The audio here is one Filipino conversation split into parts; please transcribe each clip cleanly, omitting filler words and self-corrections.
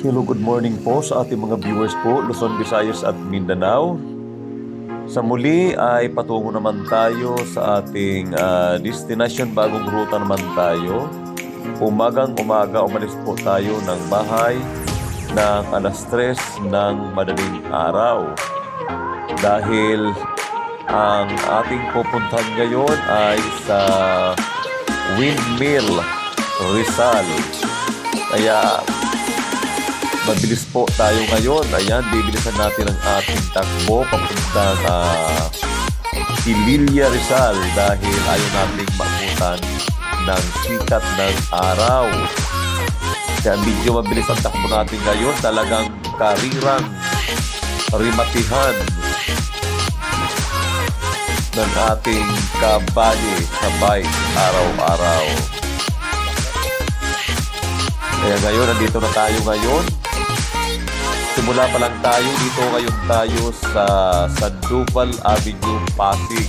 Hello, good morning po sa ating mga viewers po, Luzon, Visayas at Mindanao. Sa muli ay patungo naman tayo sa ating destination, bagong ruta naman tayo. Umagang-umaga, umalis po tayo ng bahay ng alas 3 ng madaling araw. Dahil ang ating pupuntahan ngayon ay sa Windmill, Rizal. Kaya mabilis po tayo ngayon. Ayan, bibilisan natin ang ating takbo papuntang Pililla, Rizal dahil ayaw nating maabutan ng sikat ng araw. Kaya medyo mabilis ang takbo natin ngayon. Talagang karirang rimatihan ng ating kabali sa bike araw-araw. Kaya ngayon, nandito na tayo ngayon. Simula pa lang tayo, dito ngayon tayo sa Sandoval Avenue, Pasig.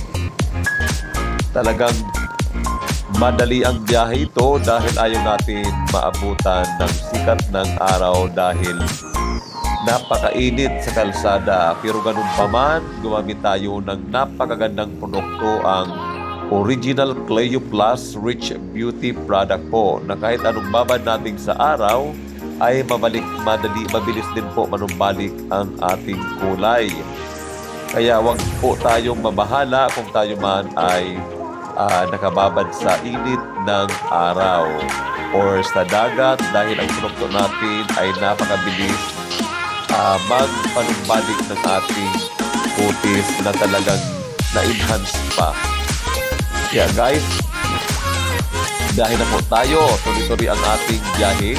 Talagang madali ang biyahe ito dahil ayaw natin maabutan ng sikat ng araw dahil napakainit sa kalsada. Pero ganun pa man, gumamit tayo ng napakagandang produkto, ang Original Cleo Plus Rich Beauty product po, na kahit anong babad natin sa araw ay mabilis din po manumbalik ang ating kulay. Kaya wag po tayong mabahala kung tayo man ay nakababad sa init ng araw or sa dagat dahil ang produkto natin ay napakabilis magpanumbalik ng ating kutis na talagang na-enhance pa. Kaya guys, dahil na po tayo, tuloy-tuloy ang ating biyahe.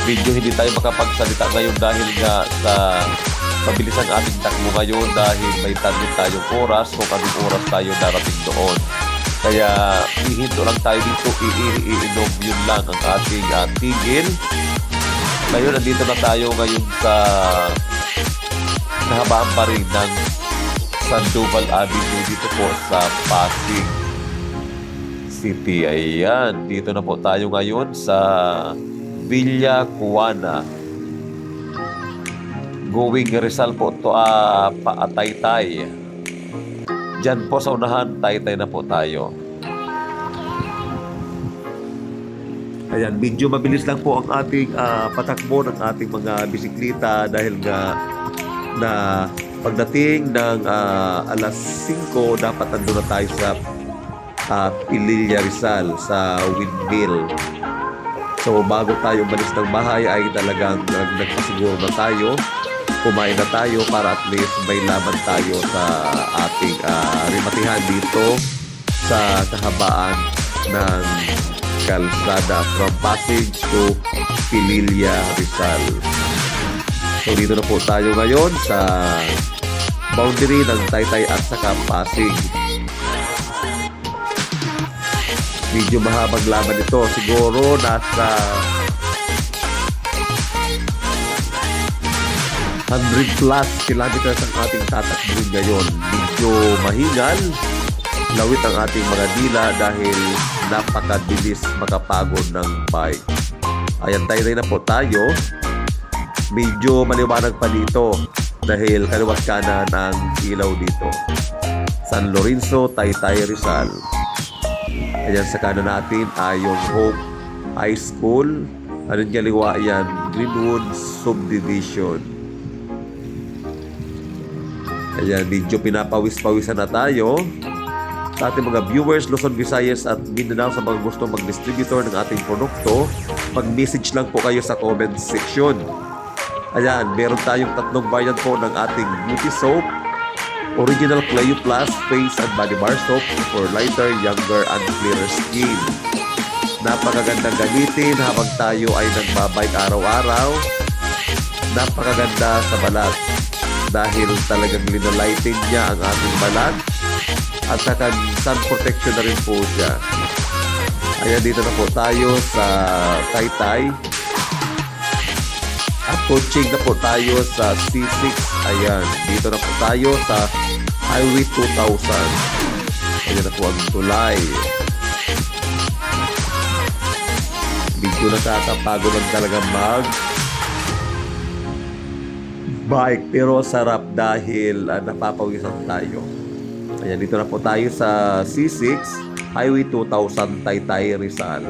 Medyo hindi tayo makapagsalita ngayon dahil nga sa mabilis ang ating takbo ngayon dahil may target tayong oras kung anong oras tayo darating doon. Kaya ihinto lang tayo dito, iinom yun lang ang ating tigil. Ngayon, nandito na tayo ngayon sa nahabaan pa rin ng Sandoval Avenue dito po sa Pasig City. Ayan, dito na po tayo ngayon sa Villa Cuana. Going Rizal po to Taytay. Diyan po sa unahan, Taytay na po tayo. Ayan, medyo mabilis lang po ang ating patakbo ng ating mga bisikleta dahil nga na pagdating ng alas 5 dapat nandun na tayo sa Pililla, Rizal sa Windmill. So bago tayo umalis ng bahay ay talagang nagpasiguro na tayo, kumain na tayo para at least may laban tayo sa ating rimatihan dito sa kahabaan ng kalsada from Pasig to Pililla, Rizal. So dito na po tayo ngayon sa boundary ng Taytay at saka Pasig. Medyo mahabang laban ito. Siguro nasa 100 plus kilometers ang ating tatakbuhin ngayon. Medyo mahingal. Lawit ang ating mga dila dahil napakabilis makapagod ng bike. Ayan, tayo na po tayo. Medyo maliwanag pa dito dahil kaliwat kanan ang ilaw dito. San Lorenzo, Taytay, Rizal. Ayan, sa kanan natin ay yung Hope High School. Anong kaliwa yan? Greenwood Subdivision. Ayan, medyo pinapawis-pawisan na tayo. Sa ating mga viewers, Luzon, Visayas at Mindanao, sa mga gusto mag-distributor ng ating produkto, mag-message lang po kayo sa comment section. Ayan, meron tayong 3 variant po ng ating beauty soap. Original Cleo Plus Face and Body Bar Soap for lighter, younger, and clearer skin. Napakagandang gamitin habang tayo ay nagbabike araw-araw. Napakaganda sa balat dahil talagang linalighting niya ang ating balat at saka sun protection na rin po siya. Ayan, dito na po tayo sa Taytay. At coaching na po tayo sa C6. Ayan, dito na po tayo sa Highway 2000. Ayan na po ang tulay. Medyo nakakapagod lang talaga bike, pero sarap dahil napapawisan tayo. Ayan, dito na po tayo sa C6 Highway 2000 Taytay Rizal.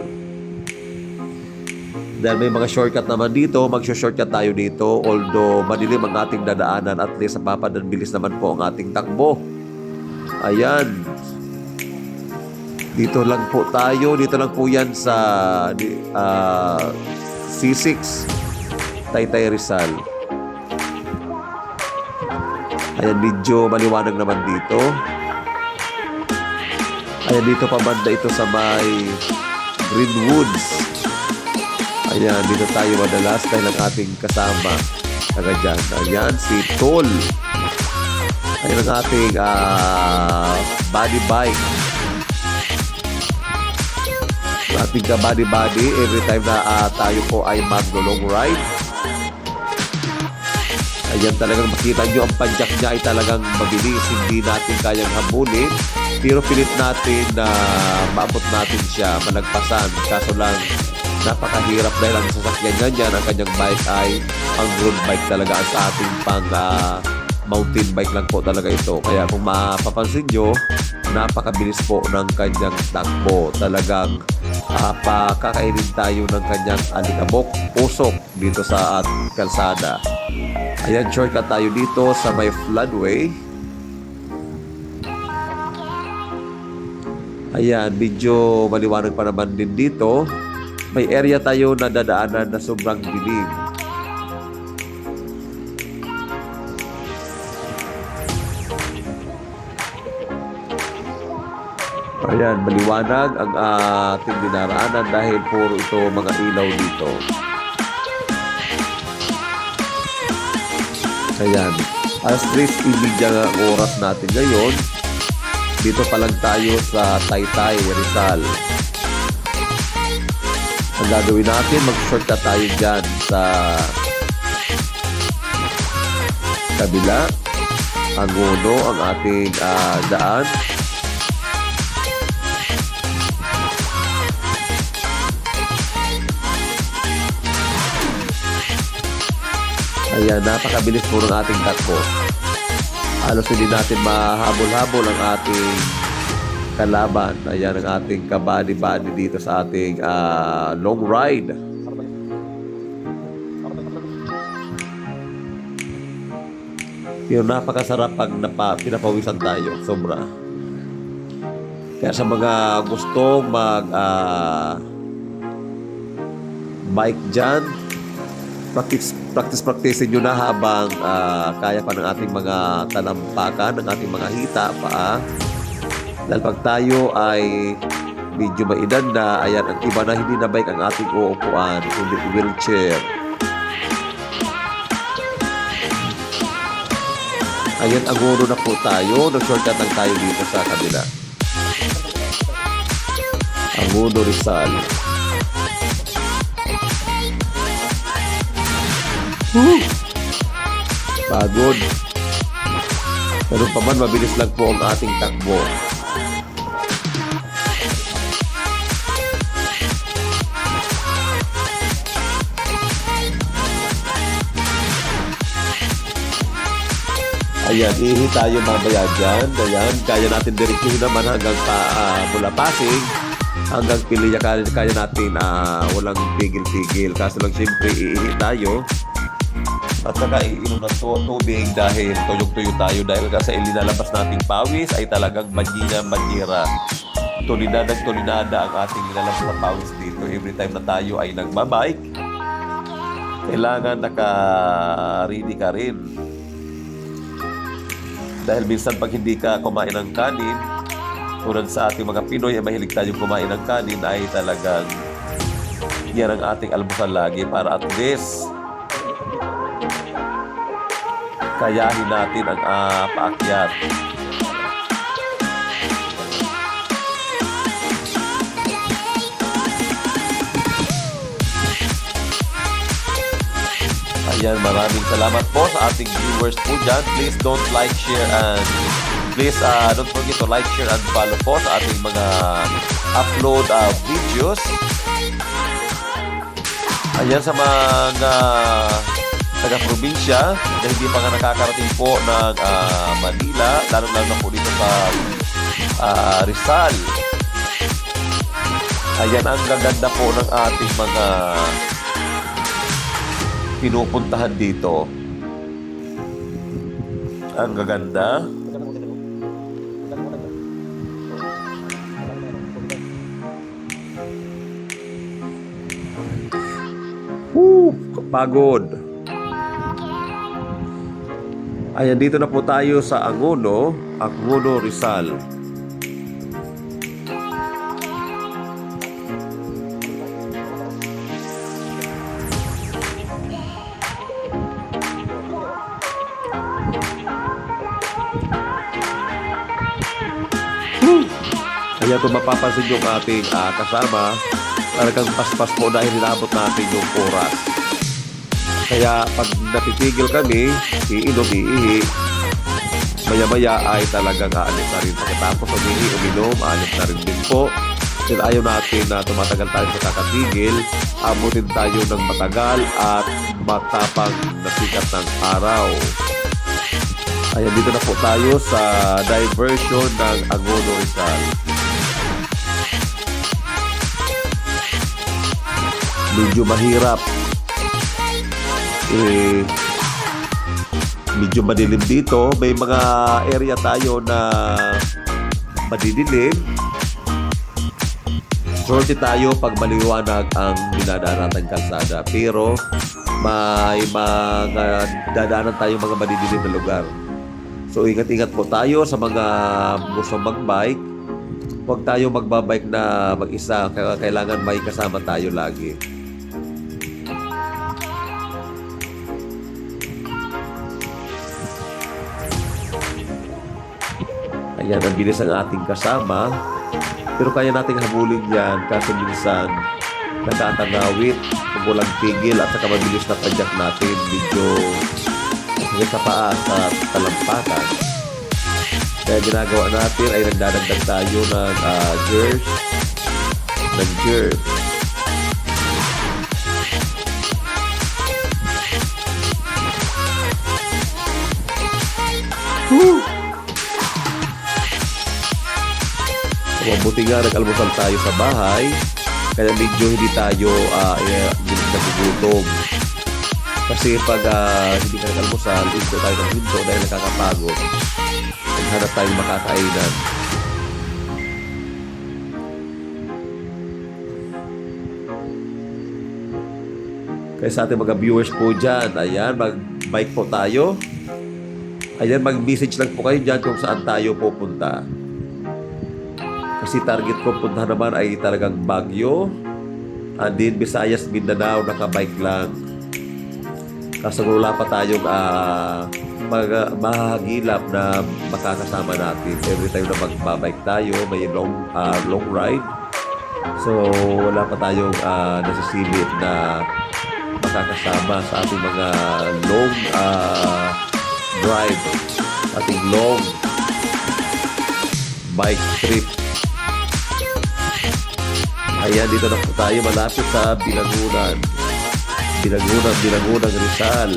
Dahil may mga shortcut naman dito, mag-shortcut tayo dito. Although madilim ang ating dadaanan, at least napapadan bilis naman po ang ating takbo. Ayan. Dito lang po tayo. Dito lang po yan sa C6 Taytay Rizal. Ayan, medyo maliwanag naman dito. Ayan, dito pa banda ito sa may Greenwoods. Ayan, dito tayo madalas dahil ang ating kasama taga dyan. Ayan, si Tol. Ayan ang ating body bike. Ating ka-body-body every time na tayo po ay mag-long ride. Ayan, talagang makita nyo ang padyak niya ay talagang mabilis. Hindi natin kayang habulin. Pero pilit natin na maabot natin siya, malagpasan. Kaso lang, napakahirap dahil ang sasakyan niya dyan, ang kanyang bike ay ang road bike talaga. Ang sa ating pang mountain bike lang po talaga ito. Kaya kung mapapansin nyo, napakabilis po ng kanyang takbo. Talagang pakakainin tayo ng kanyang alikabok, usok dito sa kalsada. Ayan, shortcut tayo dito sa may floodway. Ayan, medyo maliwanag pa naman din dito. May area tayo na dadaanan na sobrang dilim. Ayan, maliwanag ang ating dinaraanan dahil puro ito mga ilaw dito. Ayan, alas 3:30 ang oras natin ngayon. Dito pa lang tayo sa Taytay Rizal. Ang gagawin natin, mag-shortcut tayo dyan sa kabila. Ang uno, ang ating daan. Ayan, napakabilis po ng ating takbo. Halos hindi natin mahabol-habol ang ating kalaban. Ayan ang ating kabady-body dito sa ating long ride. Yung napakasarap pag pinapawisan tayo. Sobra. Kaya sa mga gustong bike dyan, practice nyo na habang kaya pa ng ating mga talampakan, ng ating mga hita, paa. Dahil pag tayo ay medyo may edad na, ayan, ang iba na hindi na bike ang ating uupuan, kundi wheelchair. Ayan, aguro na po tayo. Nag-shortcut lang tayo dito sa kabila. Agudo Rizal. Pagod. Pero pa man, mabilis lang po ang ating takbo. Ayan, ihi tayo mamaya dyan. Ayan, kaya natin diretsuhin naman hanggang mula Pasig. Hanggang Pilya, kaya natin walang tigil-tigil. Kaso lang siyempre, iihi tayo. At saka iinom ng tubig dahil tuyog-tuyo tayo. Dahil kasi ilinalabas nating pawis ay talagang banyira. Tulinada ang ating nilalabas na pawis dito. Every time na tayo ay nagbabike, kailangan naka-ready ka rin. Dahil minsan pag hindi ka kumain ng kanin, tulad sa ating mga Pinoy ay mahilig tayong kumain ng kanin, ay talagang yan ang ating almusal lagi para at least kayahin natin ang paakyat. Ayan, maraming salamat po sa ating viewers po dyan. Please don't like, share, and please don't forget to like, share, and follow po sa ating mga upload videos. Ayan, sa mga taga-probinsya na hindi pa nga nakakarating po ng Manila, lalo-lalo na po dito sa Rizal. Ayan ang gaganda po ng ating mga pinupuntahan dito. Ang gaganda. Pagod. Ayan, dito na po tayo sa Angono, Rizal. Kaya kung mapapansin yung ating kasama, talagang paspas po dahil hinabot natin yung oras. Kaya pag natitigil kami, iinom, iihi, maya-maya ay talagang aalis na rin. Pagkatapos uminom, aalis na rin din po. Dahil ayaw natin na tumatagal tayo sa kakatigil, abutin tayo ng matagal at matapang na sikat ng araw. Ayan, dito na po tayo sa diversion ng Angono Rizal. Medyo mahirap. Medyo madilim dito. May mga area tayo na madidilim. Sorte tayo pag maliwanag ang dinadaanan nating kalsada. Pero may mga dadaanan tayo mga madidilim na lugar. So ingat-ingat po tayo sa mga gusto mag-bike. Huwag tayo magbabike na mag-isa. Kailangan may kasama tayo lagi. Ayan, ang bilis ang ating kasama. Pero kaya nating habulin yan kasi minsan nagtatangawit, walang tigil at saka mabilis na padyak natin. Medyo hanggang sa paas at talampakan. Kaya ginagawa natin ay nagdadagdag tayo ng jerk. Mabuti nga nag-almusal tayo sa bahay, kaya medyo hindi tayo nagugutom. Kasi pag hindi ka nag-almusal, hinto tayo ng hinto dahil nakakapagod. Naghanap tayo makakainan. Kaya sa ating mga viewers po dyan, ayan, mag-bike po tayo. Ayan, mag-message lang po kayo dyan kung saan tayo pupunta. Kasi target ko punta naman ay talagang Baguio, and then Visayas, Mindanao, nakabike lang. Kaso wala pa tayong mahagilap na makakasama natin. Every time na magbabike tayo, may long ride. So wala pa tayong nasisilip na makakasama sa ating mga long drive, ating long bike trip. Ayan, dito na po tayo malapit sa Bilangunan, Rizal.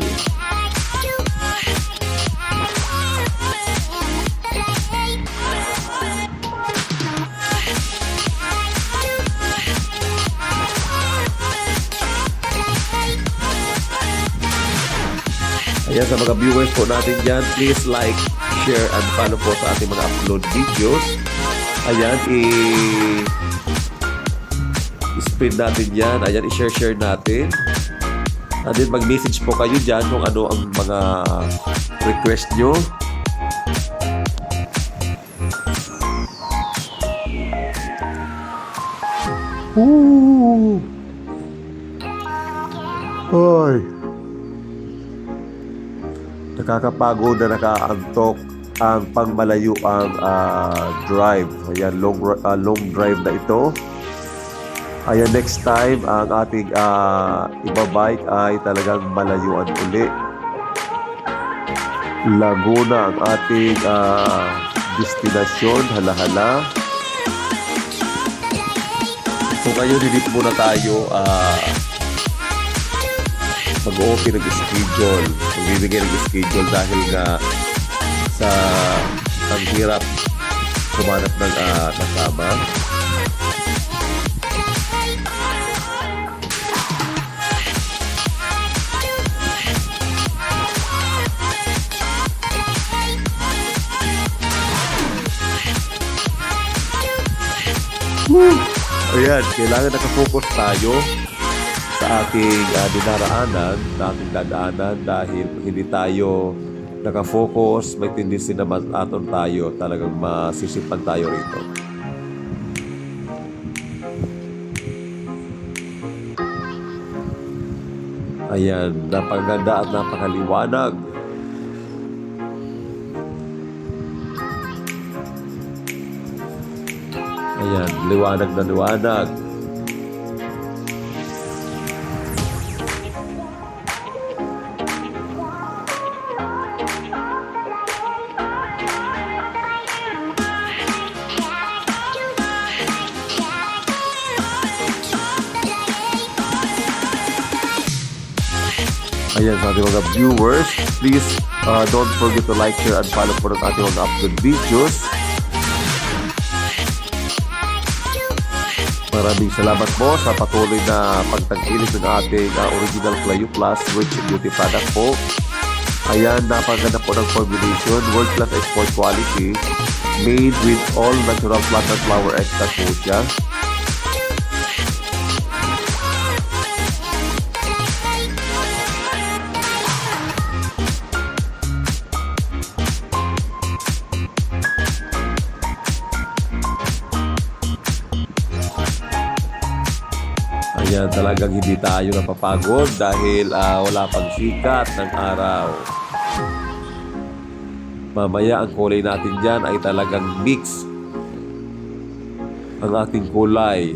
Ayan, sa mga viewers po natin dyan, please like, share, and follow po sa ating mga upload videos. Ayan, i-spread natin yan. Ayan, i-share natin. And then mag-message po kayo dyan kung ano ang mga request nyo. Hoy. Nakakapagod na nakaantok ang pangmalayo ang drive. Ayan, long drive na ito. Ayan, next time ang ating ibabike ay talagang malayuan uli. Laguna ang ating destinasyon, Hala-hala. So ngayon, hindi muna tayo mag-open ng schedule. Magbibigay ng schedule dahil nga sa ang hirap kumanap ng kasama. Ayan, kailangan nakafocus tayo sa ating dinaraanan, sa ating dadaanan dahil hindi tayo nakafocus, may tendency na aton tayo, talagang masisipan tayo rito. Ayan, napakaganda at napakaliwanag. Ayan, liwanag na liwanag. Ayan, sa ating mga viewers, please don't forget to like, share, and follow po ng ating mga upload videos. Maraming salamat po sa patuloy na pagtangkilik ng ating original Clayo Plus Rich Beauty product po. Ayan, napaganda po ng formulation, world class export quality, made with all natural plant and flower extract po siya. Ayan, talagang hindi tayo napapagod dahil wala pang sikat ng araw. Mamaya ang kulay natin dyan ay talagang mix. Ang ating kulay,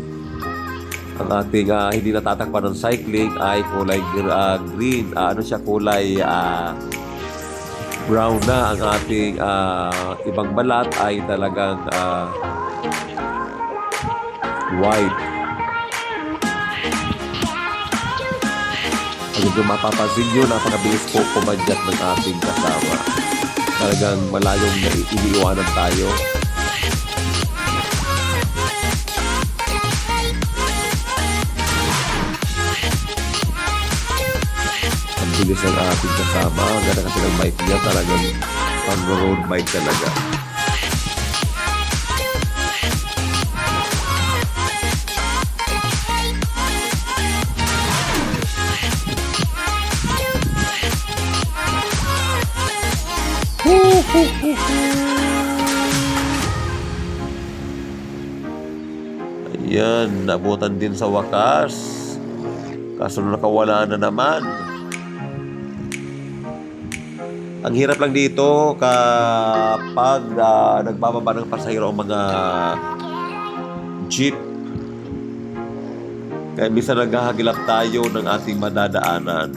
ang ating hindi natatakpan ng cycling ay kulay green. Ano siya, kulay brown na. Ang ating ibang balat ay talagang white. Kung mapapansin nyo, napakabilis po kumadyak ng ating kasama. Talagang malayong iniiwanan tayo. Ang bilis ng ating kasama. Ang ganda kasi ng bike niya, talagang pang-road bike talaga. Ayan, nabutan din sa wakas. Kaso nakawala na naman. Ang hirap lang dito kapag nagbababa ng pasahero ang mga jeep. Kaya minsan naghahagilap tayo ng ating madadaanan.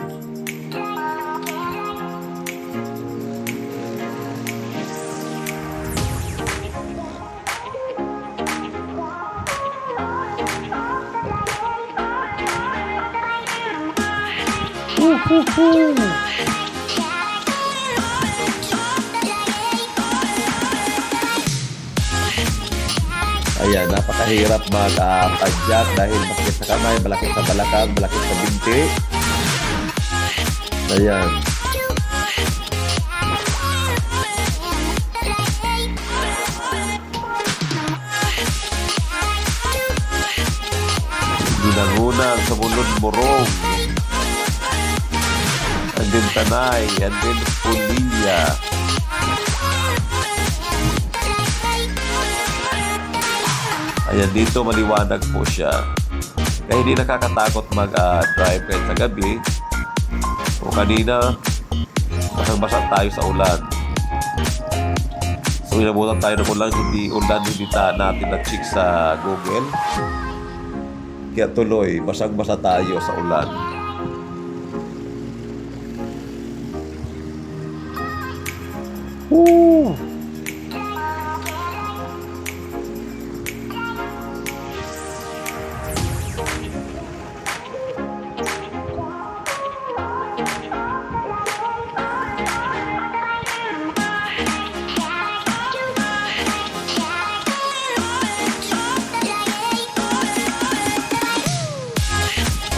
Ayan, napakahirap mag-padyak dahil masakit sa kamay, malakit sa balakang, malakit sa binti. Ayan. Ginangunang sa bulod morong. Andin Tanay, andin Pulilla. Ayan, dito maliwanag po siya. Kaya hindi nakakatakot mag-drive kahit sa gabi. O kanina, basang-basa tayo sa ulan. So, inabutan tayo ng ulan, hindi natin na-check sa Google. Kaya tuloy, basang-basa tayo sa ulan. Woo!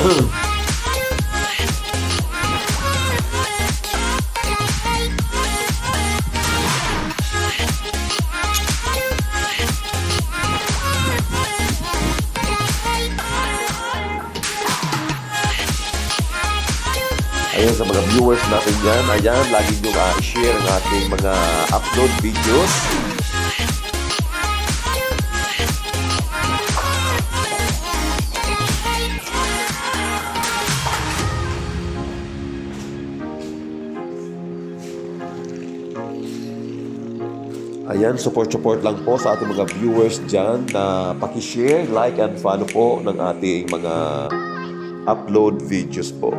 Ayan, sa mga viewers natin yan, ayan, lagi nyo i-share ang ating mga upload videos. Ayan, support lang po sa ating mga viewers dyan na paki-share, like, and follow po ng ating mga upload videos po.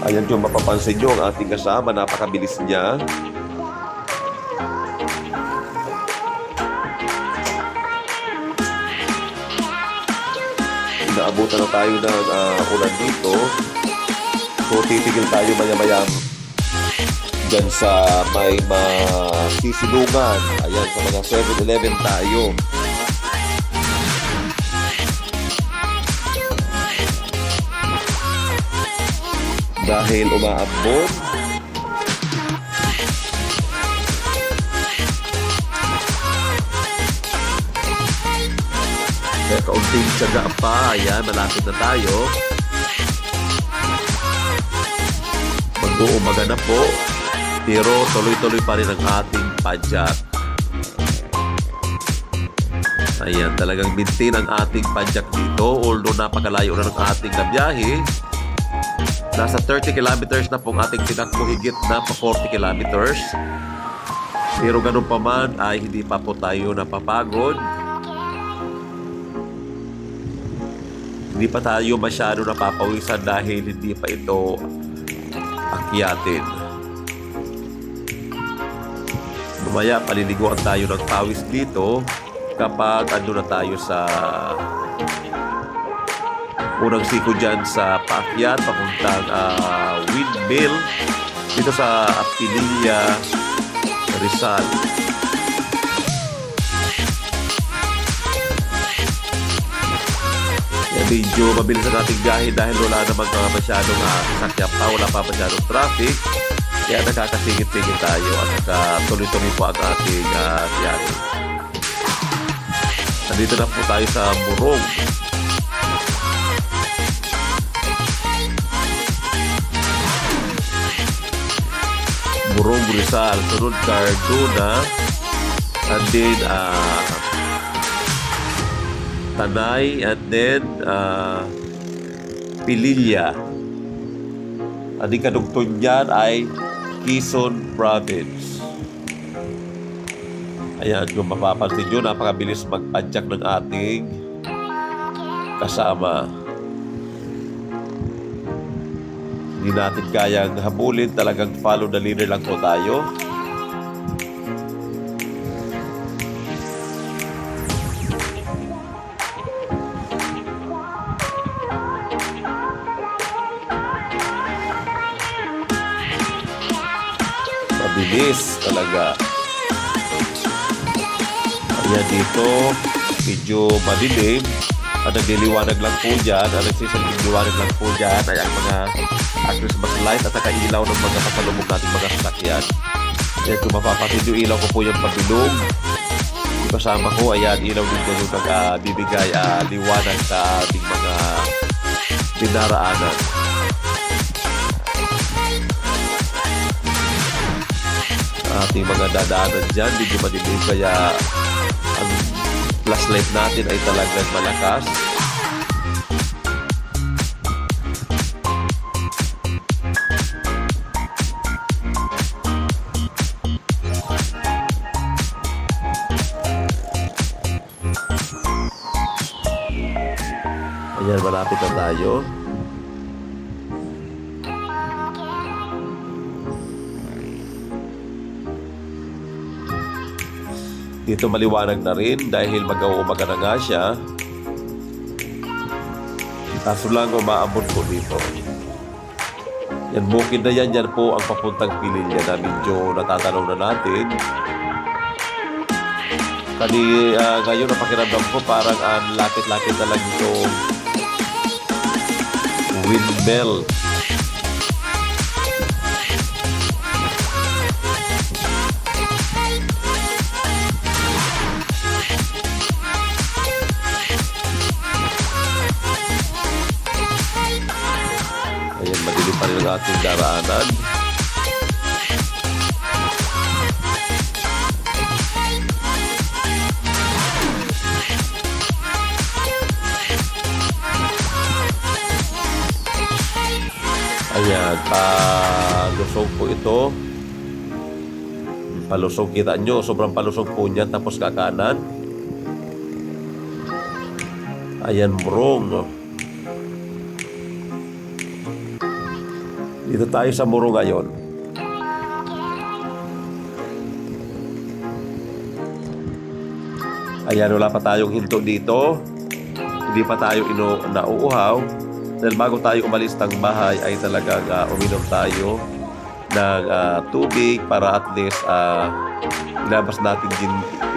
Ayan yung mapapansin nyo ang ating kasama, napakabilis niya. Naabutan na tayo ng ulan dito. So titigil tayo maya-maya dyan sa may masisilungan. Ayan, sa mga 7-Eleven tayo. Dahil umaambon, kaya kaunting tiyaga pa. Ayan, malapit na tayo. Mag-uumaga na po, pero tuloy-tuloy pa rin ang ating padyak. Ayan, talagang maintain ang ating padyak dito. Although napakalayo na ng ating nabiyahe, nasa 30 kilometers na pong ating tinakbo, higit na pa 40 kilometers. Pero ganun pa man ay hindi pa po tayo napapagod. Hindi pa tayo masyado napapawisan dahil hindi pa ito akyatin. Mamaya paliliguan tayo ng pawis dito kapag ando na tayo sa unang siko dyan sa paakyat papuntang windmill dito sa Apilia, Rizal. Medyo mabilis ang ating biyahe dahil wala naman masyadong sasakyan pa, wala pa masyadong traffic, kaya nakakasingit-singit tayo at tuloy-tuloy po ang ating biyahe. Nandito na po tayo sa Morong. Morong, Rizal, sunod Cardona, and then Tanay, and then Pililla. Ang kadugtong niyan ay Quezon Province. Ayan, kung mapapansin nyo, napakabilis magpadyak ng ating kasama. Hindi natin kayang habulin, talagang follow the leader lang po tayo. Mabilis talaga. Ayan, dito medyo madilim. Ang nagliliwanag lang po dyan, ang nagsisilbing liwanag lang po dyan ay ang mga Christmas light at saka ilaw ng mga kasalubong nating mga sasakyan. Kaya kung mapapasin yung ilaw ko po yung pabilog, yung kasama ko, ayan, ilaw din ko yung nagbibigay liwanag sa ating mga dinaraanan. Ating mga dadaanan dyan, medyo madilim, kaya ang flashlight natin ay talagang malakas. Ayan, malapit na tayo. Dito maliwanag na rin dahil mag-uumaga na nga siya. Kaso lang umaambon po dito. Yan, bukid na yan. Yan po ang papuntang Pililya na medyo natatanong na natin. Ngayon ang pakiramdam ko parang lapit-lapit na lang itong windmill. Ayan, madilim pa rin ang ating daraanan. Ayan, palusog po ito. Palusog, kita nyo, sobrang palusog po niya. Tapos kakanan. Ayan, Morong. Dito tayo sa Morong ngayon. Ayan, wala pa tayong hinto dito. Hindi pa tayo nauuhaw. Dahil bago tayo umalis ng bahay ay talagang uminom tayo ng tubig para at least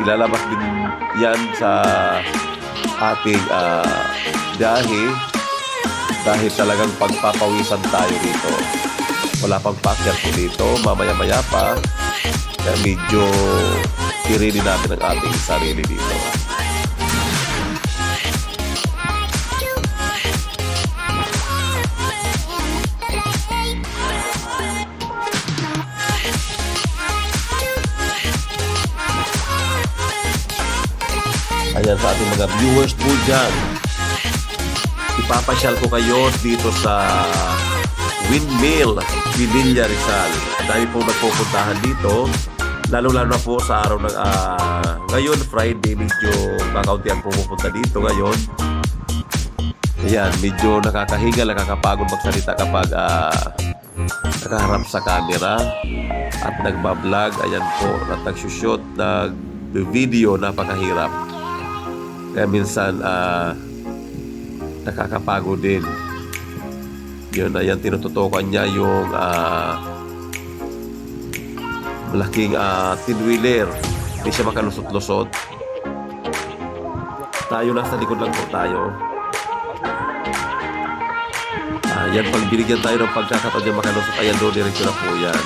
ilalabas din yan sa ating biyahe dahil talagang pagpapawisan tayo dito. Wala pang pakyat po dito, mamaya-maya pa. Kaya medyo i-ready natin ang ating sarili dito. Ayan, sa ating mga viewers po dyan, ipapasyal ko kayo dito sa Windmill, Pililya, Rizal. Dahil po nagpupuntahan dito, lalo-lalo na po sa araw ng ngayon, Friday, medyo kakauntian pumupunta dito ngayon. Ayan, medyo nakakahiga, nakakapagod magsalita kapag nakaharap sa camera at nagbablog. Ayan po, at nagsushoot, nag-video, napakahirap. Kaya minsan nakakapagod din. Yun, ayan, tinututukan niya yung malaking tin-wheeler. Hindi siya makalusot-lusot. Tayo nasa likod lang po tayo. Yan, pag binigyan tayo ng pagkakataon niya makalusot, ayan doon, diretso na po yan.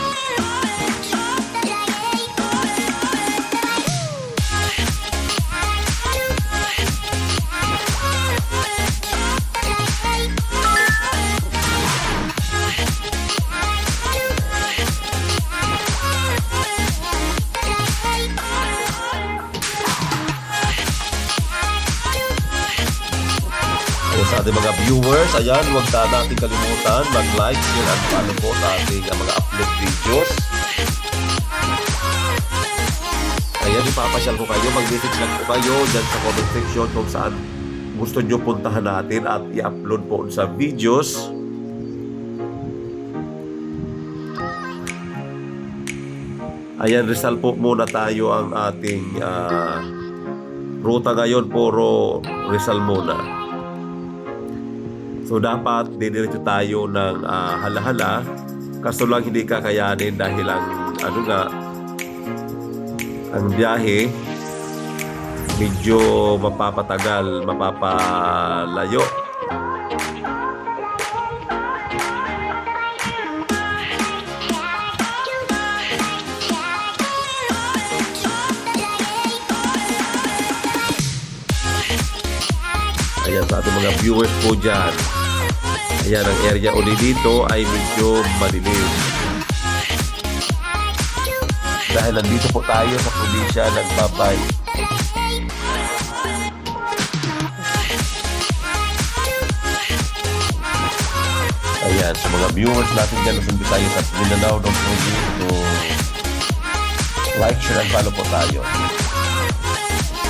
Sa ating mga viewers, ayan, huwag na natin kalimutan mag-like, share, at follow po sa ating mga upload videos. Ayan, ipapasyal ko kayo, mag-message lang po kayo dyan sa comment section kung saan gusto nyo puntahan natin at i-upload po sa videos. Ayan, Rizal po muna tayo ang ating ruta ngayon, puro Rizal muna. So dapat didiretso tayo ng halahala, kaso lang hindi kakayanin dahil ang biyahe medyo mapapatagal, mapapalayo. Ayan, sa ating mga viewers po dyan. Ayan, ang area uli dito ay medyo madilim. Dahil nandito po tayo sa probinsya ng Babay. Ayan, sa mga viewers natin dyan, nasundi tayo sa Mindanao, don't forget to like, share, and follow po tayo.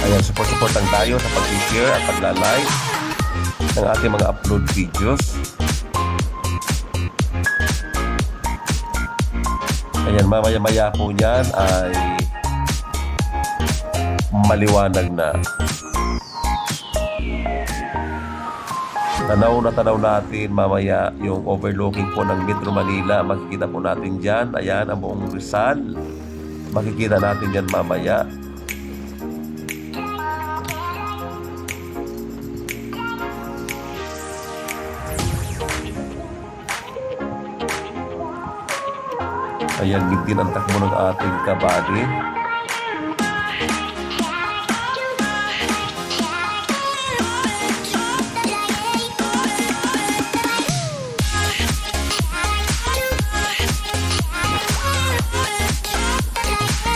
Ayan, support lang tayo sa pag-share at pagla-like ng ating mga upload videos. Ayan, mamaya-maya po yan ay maliwanag na. Tanaw na tanaw natin mamaya yung overlooking po ng Metro Manila. Makikita po natin dyan. Ayan, ang buong Rizal. Makikita natin yan mamaya. Ayan, din ang takbo ng ating kabady.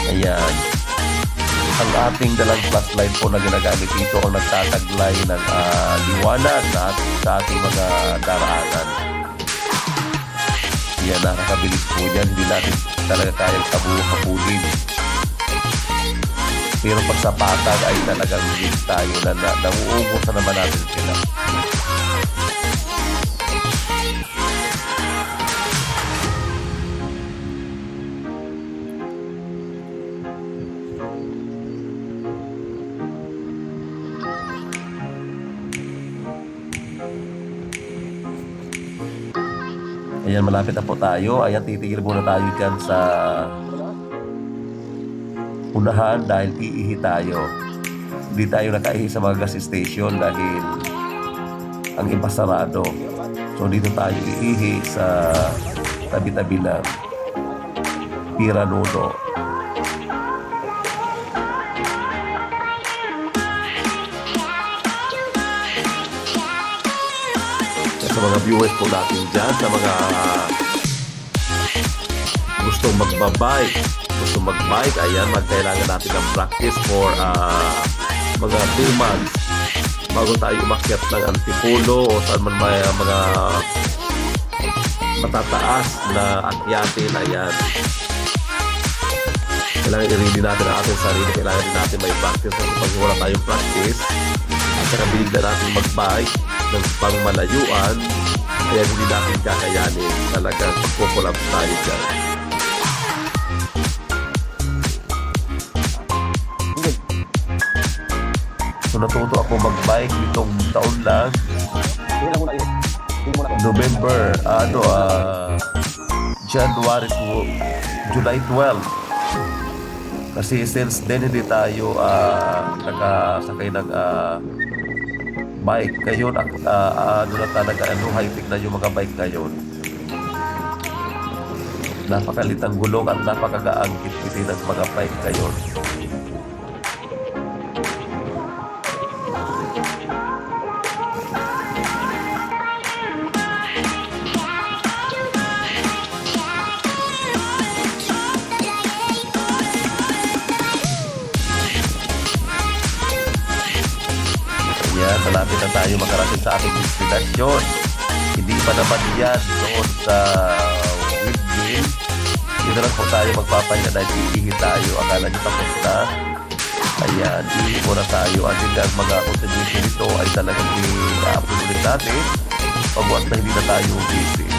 Ayan. Ang ating dalang flashlight po na ginagamit dito ang nagtataglay ng liwanag sa ating mga daraanan. Yan, nakakabilis po yan. Hindi natin talaga kayang habulin. Pero pag sa patag ay talagang bilis tayo na nauubos na naman natin sila. Ayan, malapit na po tayo. Ayan, titigil muna tayo dyan sa unahan dahil iihi tayo. Hindi tayo nakaihi sa mga gas station dahil ang iba sarado. So dito tayo iihi sa tabi-tabi ng Piranuno. Sa mga viewers po natin dyan, sa mga gustong magbabike, ayan, magkailangan natin ng practice for mga 2 months bago tayo umakyat ng Antipolo o saan man may mga matataas na akyatin. Ayan, kailangan i-ready natin ang ating sarili, kailangan din natin may practice. Kasi pag wala tayong practice at saka bilig na natin magbike ng pangmalayuan, kaya hindi natin kakayanin. Talagang pagpupulap tayo dyan. So natuto ako magbike nitong taon lang, November, July 12. Kasi since then hindi tayo nakasakay ng bike. Ngayon, na talaga, high-tech na yung mga bike ngayon. Napakalit ang gulong at napakagaang kitkitin ng mga bike ngayon. Yan, malapit na tayo makarating sa ating destinasyon. Hindi pa naman yan doon sa windmill. Dito lang po tayo magpapahinga dahil iihi tayo. Akala nyo tapos na. Ayan, iihi muna tayo. At yun ang mga contribution nito ay talagang i-upload ulit natin pagbuhat na hindi na tayo busy.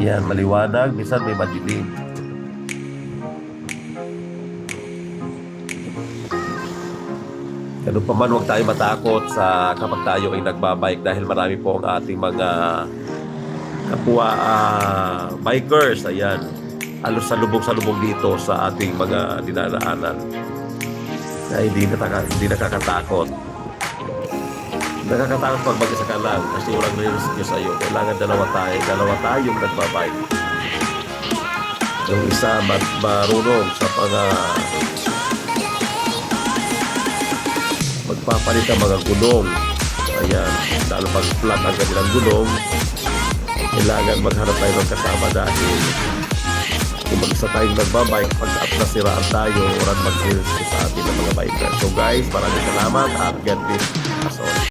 Ayan, maliwanag, minsan may madilim. Ganun pa man, huwag tayo matakot sa kapag tayo ay nagbabike dahil marami po ang ating mga kapwa bikers. Ayan, halos salubong dito sa ating mga dinadaanan. Kaya hindi nakakatakot. Nakakatakot pag mag-isa ka lang kasi walang rescue sa'yo. Kailangan dalawa tayong nagbabike. Yung isa marunong sa magpapalit ng mga gulong. Ayan, lalo pag flat ang kanilang gulong, kailangan maghanap tayo ng kasama dahil kung mag-isa tayong nagbabike, pag nasiraan tayo, walang mag-rescue sa atin ng mga bikers. So guys, maraming salamat at God bless us all.